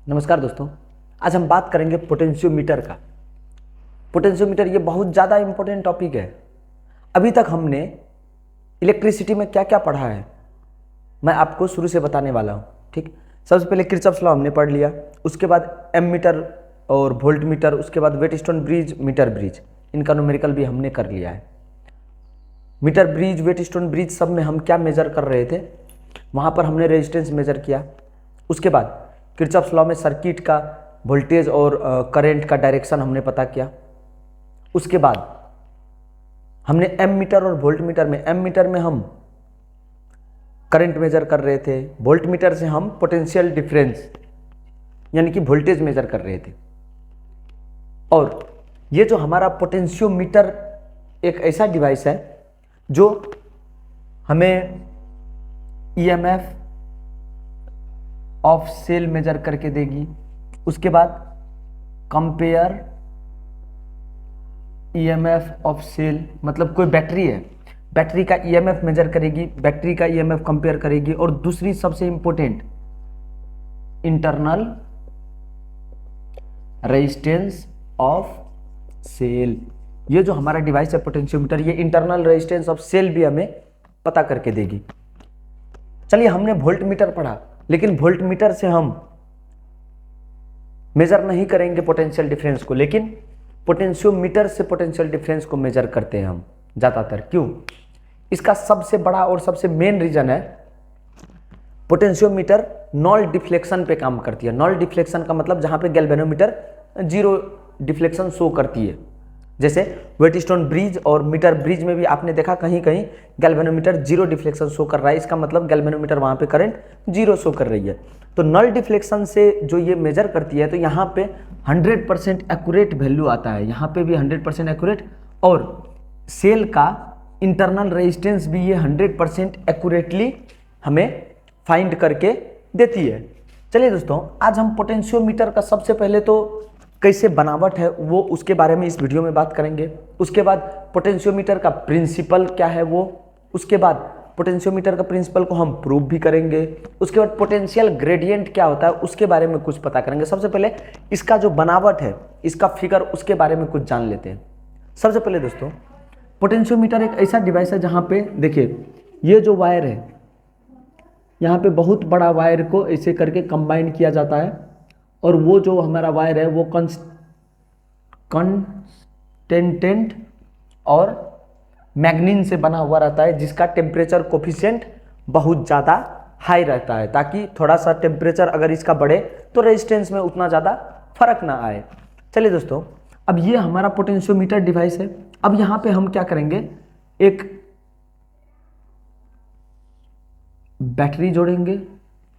नमस्कार दोस्तों, आज हम बात करेंगे पोटेंशियोमीटर का। पोटेंशियोमीटर ये बहुत ज़्यादा इंपॉर्टेंट टॉपिक है। अभी तक हमने इलेक्ट्रिसिटी में क्या क्या पढ़ा है मैं आपको शुरू से बताने वाला हूँ। ठीक, सबसे पहले किरचॉफ्स लॉ हमने पढ़ लिया, उसके बाद एमीटर और वोल्ट मीटर, उसके बाद वेटस्टोन ब्रिज, मीटर ब्रिज, इनका न्यूमेरिकल भी हमने कर लिया है। मीटर ब्रिज, वेटस्टोन ब्रिज सब में हम क्या मेजर कर रहे थे, वहाँ पर हमने रेजिस्टेंस मेजर किया। उसके बाद किरचॉफ्स लॉ में सर्किट का वोल्टेज और करंट का डायरेक्शन हमने पता किया। उसके बाद हमने एम मीटर और वोल्ट मीटर में, एम मीटर में हम करंट मेजर कर रहे थे, वोल्ट मीटर से हम पोटेंशियल डिफरेंस यानी कि वोल्टेज मेजर कर रहे थे। और ये जो हमारा पोटेंशियोमीटर एक ऐसा डिवाइस है जो हमें ईएमएफ ऑफ सेल मेजर करके देगी। उसके बाद कंपेयर ईएमएफ ऑफ सेल, मतलब कोई बैटरी है, बैटरी का ईएमएफ मेजर करेगी, बैटरी का ईएमएफ कंपेयर करेगी। और दूसरी सबसे important, internal resistance of cell. ये जो हमारा डिवाइस है पोटेंशियोमीटर, ये इंटरनल रेजिस्टेंस ऑफ सेल भी हमें पता करके देगी। चलिए, हमने वोल्ट मीटर पढ़ा, लेकिन वोल्ट मीटर से हम मेजर नहीं करेंगे पोटेंशियल डिफरेंस को, लेकिन पोटेंशियोमीटर से पोटेंशियल डिफरेंस को मेजर करते हैं हम ज्यादातर। क्यों? इसका सबसे बड़ा और सबसे मेन रीजन है, पोटेंशियोमीटर नॉल डिफ्लेक्शन पे काम करती है। नॉल डिफ्लेक्शन का मतलब जहां पे गैल्वेनोमीटर जीरो डिफ्लेक्शन शो करती है। जैसे वेटस्टोन ब्रिज और मीटर ब्रिज में भी आपने देखा कहीं कहीं गैल्वेनोमीटर जीरो डिफ्लेक्शन शो कर रहा है, इसका मतलब गैल्वेनोमीटर वहां पे करंट जीरो शो कर रही है। तो नल डिफ्लेक्शन से जो ये मेजर करती है, तो यहाँ पे 100% एक्यूरेट वैल्यू आता है, यहाँ पे भी 100% एक्यूरेट, और सेल का इंटरनल रेजिस्टेंस भी ये 100% एक्यूरेटली हमें फाइंड करके देती है। चलिए दोस्तों, आज हम पोटेंशियोमीटर का सबसे पहले तो कैसे बनावट है वो उसके बारे में इस वीडियो में बात करेंगे। उसके बाद पोटेंशियोमीटर का प्रिंसिपल क्या है वो, उसके बाद पोटेंशियोमीटर का प्रिंसिपल को हम प्रूव भी करेंगे। उसके बाद पोटेंशियल ग्रेडियंट क्या होता है उसके बारे में कुछ पता करेंगे। सबसे पहले इसका जो बनावट है, इसका फिगर, उसके बारे में कुछ जान लेते हैं। सबसे पहले दोस्तों, पोटेंशियोमीटर एक ऐसा डिवाइस है जहाँ पे देखिए, ये जो वायर है, यहाँ पे बहुत बड़ा वायर को ऐसे करके कंबाइन किया जाता है, और वो जो हमारा वायर है वो कंस्टेंटेंट और मैग्नीन से बना हुआ रहता है, जिसका टेम्परेचर कोफिशिएंट बहुत ज़्यादा हाई रहता है, ताकि थोड़ा सा टेम्परेचर अगर इसका बढ़े तो रेजिस्टेंस में उतना ज़्यादा फर्क ना आए। चलिए दोस्तों, अब ये हमारा पोटेंशियोमीटर डिवाइस है। अब यहाँ पे हम क्या करेंगे, एक बैटरी जोड़ेंगे,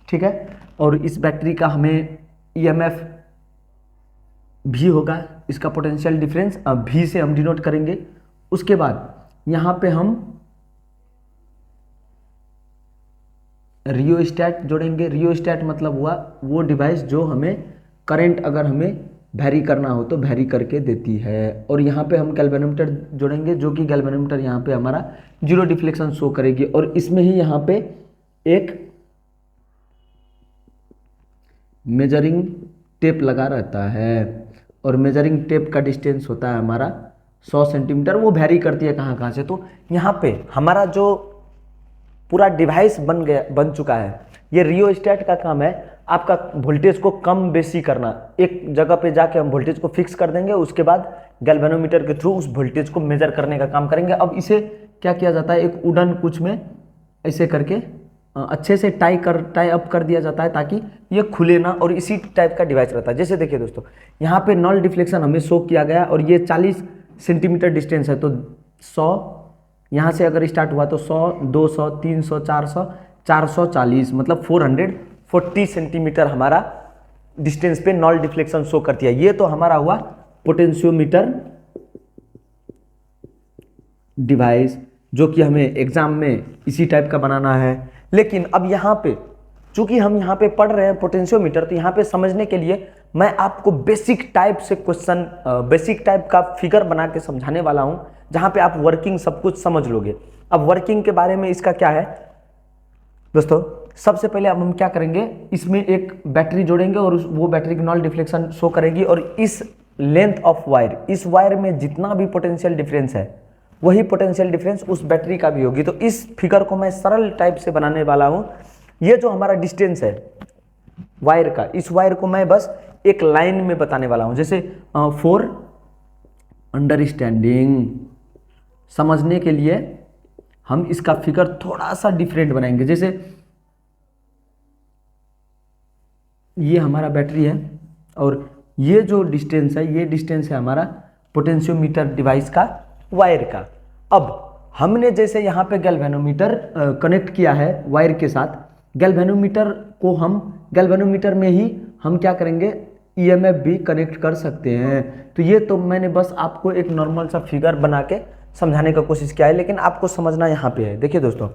ठीक है, और इस बैटरी का हमें ईएमएफ भी होगा, इसका पोटेंशियल डिफरेंस भी से हम डिनोट करेंगे। उसके बाद यहाँ पे हम रियोस्टैट जोड़ेंगे। रियोस्टैट मतलब हुआ वो डिवाइस जो हमें करंट अगर हमें वैरी करना हो तो वैरी करके देती है। और यहाँ पे हम गैल्वेनोमीटर जोड़ेंगे, जो कि गैल्वेनोमीटर यहाँ पे हमारा जीरो डिफ्लेक्शन शो करेगी, और इसमें ही यहाँ पे एक मेजरिंग टेप लगा रहता है, और मेजरिंग टेप का डिस्टेंस होता है हमारा 100 सेंटीमीटर। वो वैरी करती है कहाँ कहाँ से। तो यहाँ पे हमारा जो पूरा डिवाइस बन चुका है, ये रियोस्टैट का काम है आपका वोल्टेज को कम बेसी करना। एक जगह पे जाके हम वोल्टेज को फिक्स कर देंगे, उसके बाद गैल्वेनोमीटर के थ्रू उस वोल्टेज को मेजर करने का काम करेंगे। अब इसे क्या किया जाता है, एक वुडन कुछ में ऐसे करके अच्छे से टाई अप कर दिया जाता है, ताकि ये खुले ना, और इसी टाइप का डिवाइस रहता है। जैसे देखिए दोस्तों, यहाँ पे नॉल डिफ्लेक्शन हमें शो किया गया, और ये 40 सेंटीमीटर डिस्टेंस है, तो 100 यहाँ से अगर स्टार्ट हुआ तो 100, 200, 300, 400, 440, मतलब 440 सेंटीमीटर हमारा डिस्टेंस पे नॉल डिफ्लेक्शन शो करती है। ये तो हमारा हुआ पोटेंशियोमीटर डिवाइस, जो कि हमें एग्जाम में इसी टाइप का बनाना है। लेकिन अब यहाँ पे चूंकि हम यहाँ पे पढ़ रहे हैं पोटेंशियोमीटर, तो यहाँ पे समझने के लिए मैं आपको बेसिक टाइप से क्वेश्चन, बेसिक टाइप का फिगर बना के समझाने वाला हूँ, जहाँ पे आप वर्किंग सब कुछ समझ लोगे। अब वर्किंग के बारे में इसका क्या है दोस्तों, सबसे पहले अब हम क्या करेंगे, इसमें एक बैटरी जोड़ेंगे और वो बैटरी की नॉल डिफ्लेक्शन शो करेगी, और इस लेंथ ऑफ वायर, इस वायर में जितना भी पोटेंशियल डिफरेंस है वही पोटेंशियल डिफरेंस उस बैटरी का भी होगी। तो इस फिगर को मैं सरल टाइप से बनाने वाला हूँ। ये जो हमारा डिस्टेंस है वायर का, इस वायर को मैं बस एक लाइन में बताने वाला हूँ। जैसे फॉर अंडरस्टैंडिंग, समझने के लिए हम इसका फिगर थोड़ा सा डिफरेंट बनाएंगे। जैसे ये हमारा बैटरी है और ये जो डिस्टेंस है, ये डिस्टेंस है हमारा पोटेंशियोमीटर डिवाइस का वायर का। अब हमने जैसे यहाँ पे गैल्वेनोमीटर कनेक्ट किया है वायर के साथ, गैल्वेनोमीटर को हम गैल्वेनोमीटर में ही हम क्या करेंगे, ईएमएफ भी कनेक्ट कर सकते हैं। तो ये तो मैंने बस आपको एक नॉर्मल सा फिगर बना के समझाने का कोशिश किया है, लेकिन आपको समझना यहाँ पे है। देखिए दोस्तों,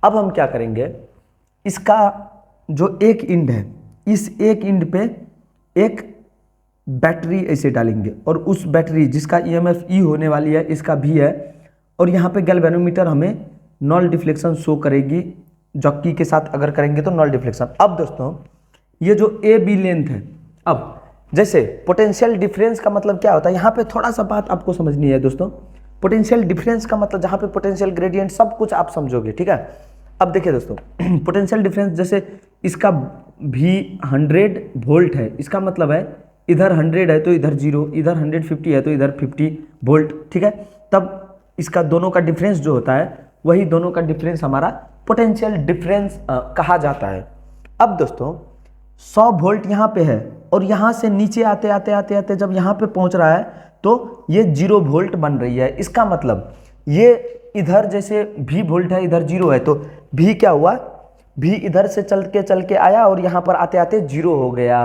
अब हम क्या करेंगे, इसका जो एक इंड है, इस एक इंड पे एक बैटरी ऐसे डालेंगे, और उस बैटरी जिसका ईएमएफ ई होने वाली है, इसका भी है, और यहाँ पे गैल्वेनोमीटर हमें नॉल डिफ्लेक्शन शो करेगी। जॉकी के साथ अगर करेंगे तो नॉल डिफ्लेक्शन। अब दोस्तों ये जो ए बी लेंथ है, अब जैसे पोटेंशियल डिफरेंस का मतलब क्या होता है, यहाँ पे थोड़ा सा बात आपको समझनी है दोस्तों। पोटेंशियल डिफरेंस का मतलब जहाँ पे पोटेंशियल ग्रेडियंट सब कुछ आप समझोगे, ठीक है। अब देखिए दोस्तों, पोटेंशियल डिफरेंस जैसे इसका भी 100 वोल्ट है, इसका मतलब है इधर 100 है तो इधर 0, इधर 150 है तो इधर 50 वोल्ट, ठीक है। तब इसका दोनों का डिफरेंस जो होता है, वही दोनों का डिफरेंस हमारा पोटेंशियल डिफरेंस कहा जाता है। अब दोस्तों 100 वोल्ट यहाँ पे है, और यहाँ से नीचे आते आते आते आते जब यहाँ पे पहुँच रहा है तो ये 0 वोल्ट बन रही है। इसका मतलब ये इधर जैसे भी वोल्ट है, इधर 0 है, तो भी क्या हुआ, भी इधर से चल के आया और यहाँ पर आते आते 0 हो गया।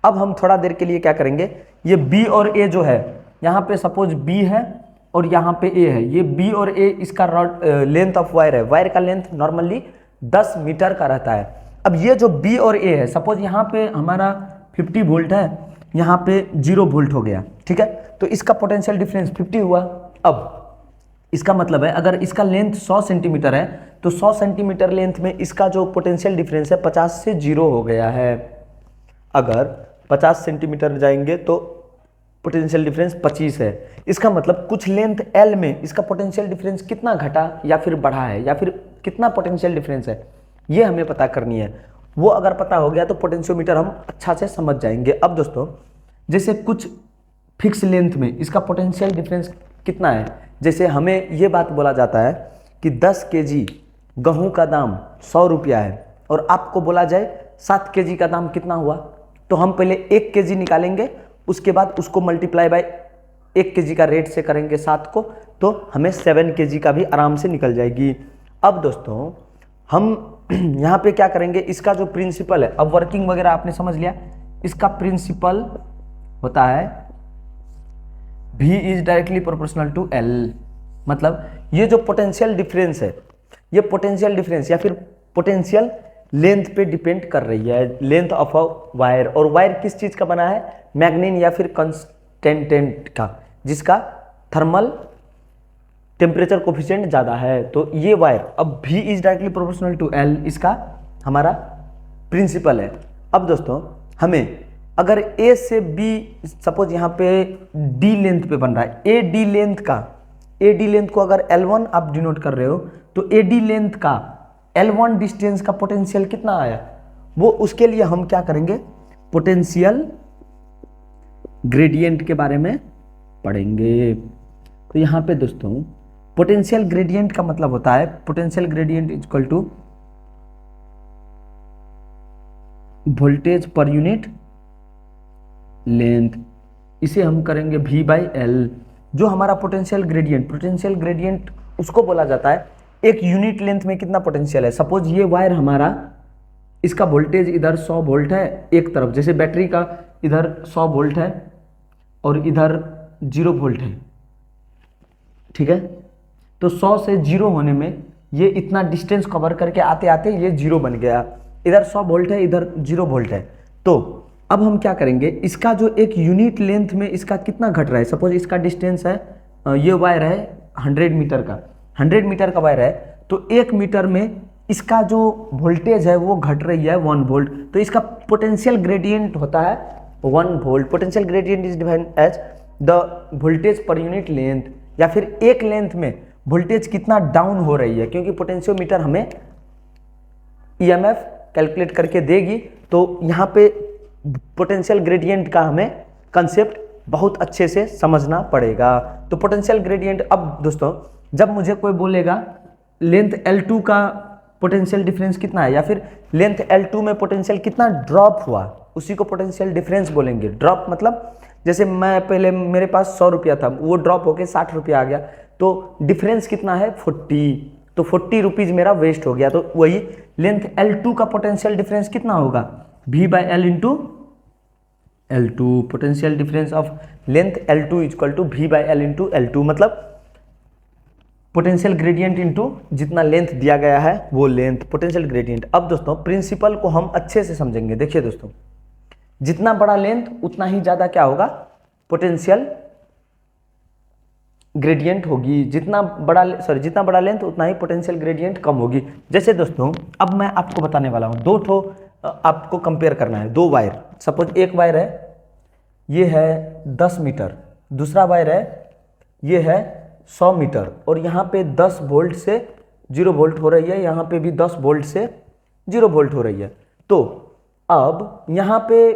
अब हम थोड़ा देर के लिए क्या करेंगे, ये बी और ए जो है, यहाँ पे सपोज बी है और यहाँ पे ए है, ये बी और ए इसका लेंथ ऑफ वायर है। वायर का लेंथ नॉर्मली 10 मीटर का रहता है। अब ये जो बी और ए है, सपोज यहाँ पे हमारा 50 वोल्ट है, यहाँ पे 0 वोल्ट हो गया, ठीक है। तो इसका पोटेंशियल डिफरेंस 50 हुआ। अब इसका मतलब है अगर इसका लेंथ 100 सेंटीमीटर है तो 100 सेंटीमीटर लेंथ में इसका जो पोटेंशियल डिफरेंस है 50 से 0 हो गया है। अगर 50 सेंटीमीटर जाएंगे तो पोटेंशियल डिफरेंस 25 है। इसका मतलब कुछ लेंथ L में इसका पोटेंशियल डिफरेंस कितना घटा या फिर बढ़ा है, या फिर कितना पोटेंशियल डिफरेंस है, ये हमें पता करनी है। वो अगर पता हो गया तो पोटेंशियोमीटर हम अच्छा से समझ जाएंगे। अब दोस्तों जैसे कुछ फिक्स लेंथ में इसका पोटेंशियल डिफरेंस कितना है, जैसे हमें ये बात बोला जाता है कि 10 केजी गेहूं का दाम 100 रुपया है, और आपको बोला जाए 7 केजी का दाम कितना हुआ, तो हम पहले 1 केजी निकालेंगे, उसके बाद उसको मल्टीप्लाई बाय 1 केजी का रेट से करेंगे 7 को, तो हमें 7 केजी का भी आराम से निकल जाएगी। अब दोस्तों हम यहाँ पे क्या करेंगे, इसका जो प्रिंसिपल है, अब वर्किंग वगैरह आपने समझ लिया, इसका प्रिंसिपल होता है V is directly proportional to L। मतलब ये जो पोटेंशियल डिफरेंस है, ये पोटेंशियल डिफरेंस या फिर पोटेंशियल लेंथ पे डिपेंड कर रही है, लेंथ ऑफ अ वायर। और वायर किस चीज का बना है, मैग्नीन या फिर कंस्टेंटेंट का, जिसका थर्मल टेम्परेचर कोफिशिएंट ज़्यादा है। तो ये वायर, अब V is directly proportional to L इसका हमारा प्रिंसिपल है। अब दोस्तों हमें अगर A से B, सपोज यहाँ पे D लेंथ पे बन रहा है, AD लेंथ को अगर L1 आप डिनोट कर रहे हो, तो AD लेंथ का L1 डिस्टेंस का पोटेंशियल कितना आया, वो उसके लिए हम क्या करेंगे, पोटेंशियल ग्रेडियंट के बारे में पढ़ेंगे। तो यहाँ पे दोस्तों पोटेंशियल ग्रेडियंट का मतलब होता है, potential gradient is equal to voltage per unit length, इसे हम करेंगे V बाई L। जो हमारा पोटेंशियल ग्रेडियंट उसको बोला जाता है एक यूनिट लेंथ में कितना पोटेंशियल है। सपोज ये वायर हमारा, इसका वोल्टेज इधर 100 वोल्ट है एक तरफ, जैसे बैटरी का इधर 100 वोल्ट है और इधर 0 वोल्ट है, ठीक है। तो 100 से 0 होने में ये इतना डिस्टेंस कवर करके आते आते ये 0 बन गया, इधर 100 वोल्ट है, इधर 0 वोल्ट है। तो अब हम क्या करेंगे, इसका जो एक यूनिट लेंथ में इसका कितना घट रहा है, सपोज इसका डिस्टेंस है, ये वायर है 100 मीटर का, 100 मीटर का वायर है, तो 1 मीटर में इसका जो वोल्टेज है वो घट रही है 1 वोल्ट, तो इसका पोटेंशियल ग्रेडियंट होता है 1 volt. Potential gradient is defined as the voltage per unit length, या फिर एक लेंथ में वोल्टेज कितना डाउन हो रही है, क्योंकि पोटेंशियोमीटर हमें ईएमएफ कैलकुलेट करके देगी। तो यहाँ पे पोटेंशियल ग्रेडियंट का हमें कंसेप्ट बहुत अच्छे से समझना पड़ेगा। तो पोटेंशियल ग्रेडियंट, अब दोस्तों जब मुझे कोई बोलेगा लेंथ L2 का पोटेंशियल डिफरेंस कितना है, या फिर लेंथ L2 में पोटेंशियल कितना ड्रॉप हुआ, उसी को पोटेंशियल डिफरेंस बोलेंगे। ड्रॉप मतलब जैसे मैं पहले मेरे पास 100 रुपया था, वो ड्रॉप होके 60 रुपया आ गया, तो डिफरेंस कितना है 40, तो 40 रुपीज़ मेरा वेस्ट हो गया। तो वही लेंथ L2 का पोटेंशियल डिफरेंस कितना होगा, V/L into L2। Potential difference of length L2 equal to V/L into L2, मतलब पोटेंशियल ग्रेडियंट इंटू जितना लेंथ दिया गया है वो लेंथ, पोटेंशियल ग्रेडियंट। अब दोस्तों प्रिंसिपल को हम अच्छे से समझेंगे। देखिए दोस्तों, जितना बड़ा लेंथ उतना ही ज़्यादा क्या होगा, पोटेंशियल ग्रेडियंट होगी। जितना बड़ा लेंथ उतना ही पोटेंशियल ग्रेडियंट कम होगी। जैसे दोस्तों अब मैं आपको बताने वाला हूँ, दो ठो आपको कंपेयर करना है, दो वायर। सपोज एक वायर है, ये है 10 मीटर, दूसरा वायर है ये है 100 मीटर, और यहाँ पे 10 वोल्ट से 0 वोल्ट हो रही है, यहाँ पे भी 10 वोल्ट से 0 वोल्ट हो रही है। तो अब यहाँ पे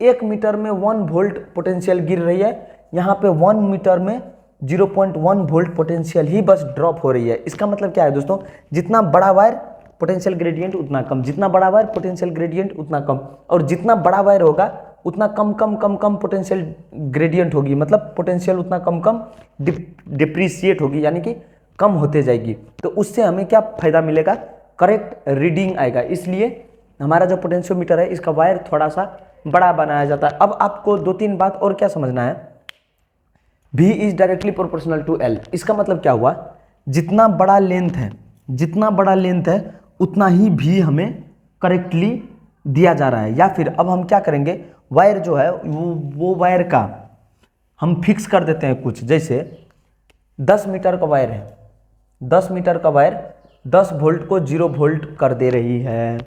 1 मीटर में 1 वोल्ट पोटेंशियल गिर रही है, यहाँ पे 1 मीटर में 0.1 वोल्ट पोटेंशियल ही बस ड्रॉप हो रही है। इसका मतलब क्या है दोस्तों, जितना बड़ा वायर पोटेंशियल ग्रेडियंट उतना कम, जितना बड़ा वायर पोटेंशियल ग्रेडियंट उतना कम, और जितना बड़ा वायर होगा उतना कम कम कम कम पोटेंशियल ग्रेडियंट होगी, मतलब पोटेंशियल उतना कम कम डिप्रिशिएट होगी, यानी कि कम होते जाएगी। तो उससे हमें क्या फायदा मिलेगा, करेक्ट रीडिंग आएगा। इसलिए हमारा जो पोटेंशियोमीटर है इसका वायर थोड़ा सा बड़ा बनाया जाता है। अब आपको 2-3 बात और क्या समझना है, V is directly proportional to L। इसका मतलब क्या हुआ, जितना बड़ा लेंथ है उतना ही V हमें करेक्टली दिया जा रहा है। या फिर अब हम क्या करेंगे, वायर जो है वो वायर का हम फिक्स कर देते हैं कुछ। जैसे 10 मीटर का वायर है, 10 मीटर का वायर 10 वोल्ट को 0 वोल्ट कर दे रही है।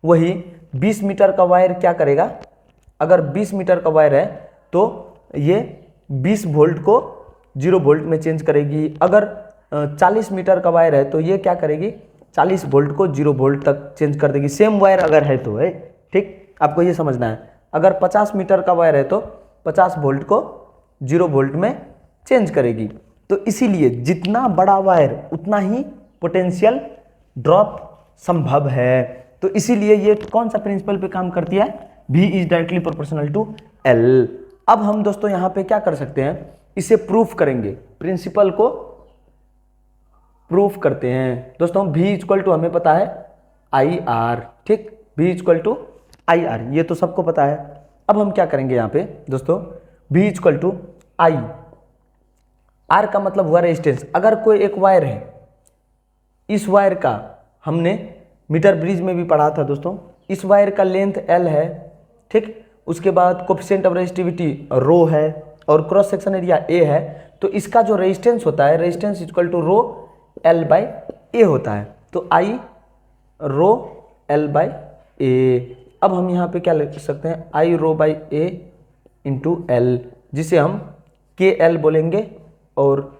वही 20 मीटर का वायर क्या करेगा, अगर 20 मीटर का वायर है तो ये 20 वोल्ट को 0 वोल्ट में चेंज करेगी। अगर 40 मीटर का वायर है तो ये क्या करेगी, 40 वोल्ट को 0 वोल्ट तक चेंज कर देगी। सेम वायर अगर है तो है, ठीक, आपको ये समझना है। अगर 50 मीटर का वायर है तो 50 वोल्ट को 0 वोल्ट में चेंज करेगी। तो इसीलिए जितना बड़ा वायर उतना ही पोटेंशियल ड्रॉप संभव है। तो इसीलिए ये कौन सा प्रिंसिपल पे काम करती है, V is directly proportional to L। अब हम दोस्तों यहाँ पे क्या कर सकते हैं, इसे प्रूफ करेंगे, प्रिंसिपल को प्रूफ करते हैं। दोस्तों V इक्वल टू हमें पता है IR, ठीक, V इक्वल टू IR, ये तो सबको पता है। अब हम क्या करेंगे यहाँ पे दोस्तों, V equal to I, R का मतलब हुआ रेजिस्टेंस। अगर कोई एक वायर है, इस वायर का हमने मीटर ब्रिज में भी पढ़ा था दोस्तों, इस वायर का लेंथ L है, ठीक, उसके बाद कोफिशिएंट ऑफ रेजिस्टिविटी रो है और क्रॉस सेक्शन एरिया A है। तो इसका जो रेजिस्टेंस होता है, resistance equal to row L/A होता है। तो I रो L/A। अब हम यहाँ पे क्या लिख सकते हैं, I रो/A इंटू L, जिसे हम KL बोलेंगे, और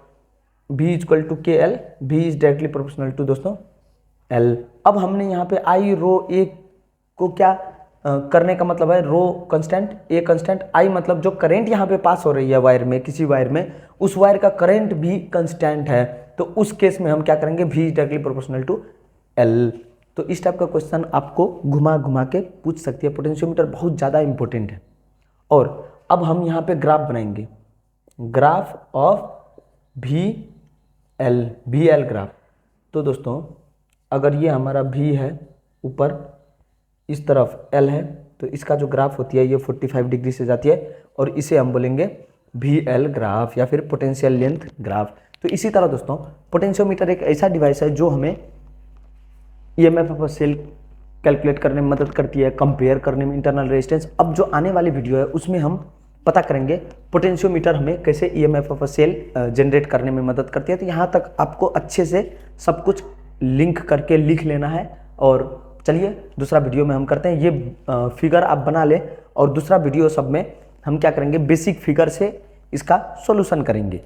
V equal to KL, V is directly proportional to दोस्तों L। अब हमने यहाँ पे I रो A को क्या करने का मतलब है, रो कांस्टेंट, A कांस्टेंट, I मतलब जो करंट यहाँ पे पास हो रही है वायर में, किसी वायर में, उस वायर का करंट भी कांस्टेंट है। तो उस केस में हम क्या करेंगे, V is directly proportional to L। तो इस टाइप का क्वेश्चन आपको घुमा घुमा के पूछ सकती है। पोटेंशियोमीटर बहुत ज़्यादा इंपॉर्टेंट है। और अब हम यहाँ पे ग्राफ बनाएंगे, ग्राफ ऑफ VL ग्राफ। तो दोस्तों अगर ये हमारा V है, ऊपर इस तरफ L है, तो इसका जो ग्राफ होती है ये 45 डिग्री से जाती है, और इसे हम बोलेंगे VL ग्राफ या फिर पोटेंशियल लेंथ ग्राफ। तो इसी तरह दोस्तों पोटेंशियोमीटर एक ऐसा डिवाइस है जो हमें EMF ऑफ सेल कैलकुलेट करने में मदद करती है, कंपेयर करने में इंटरनल रेजिस्टेंस। अब जो आने वाली वीडियो है उसमें हम पता करेंगे पोटेंशियोमीटर हमें कैसे EMF ऑफ सेल जनरेट करने में मदद करती है। तो यहाँ तक आपको अच्छे से सब कुछ लिंक करके लिख लेना है और चलिए दूसरा वीडियो में हम करते हैं, ये फिगर आप बना लें और दूसरा वीडियो सब में हम क्या करेंगे, बेसिक फिगर से इसका सॉल्यूशन करेंगे।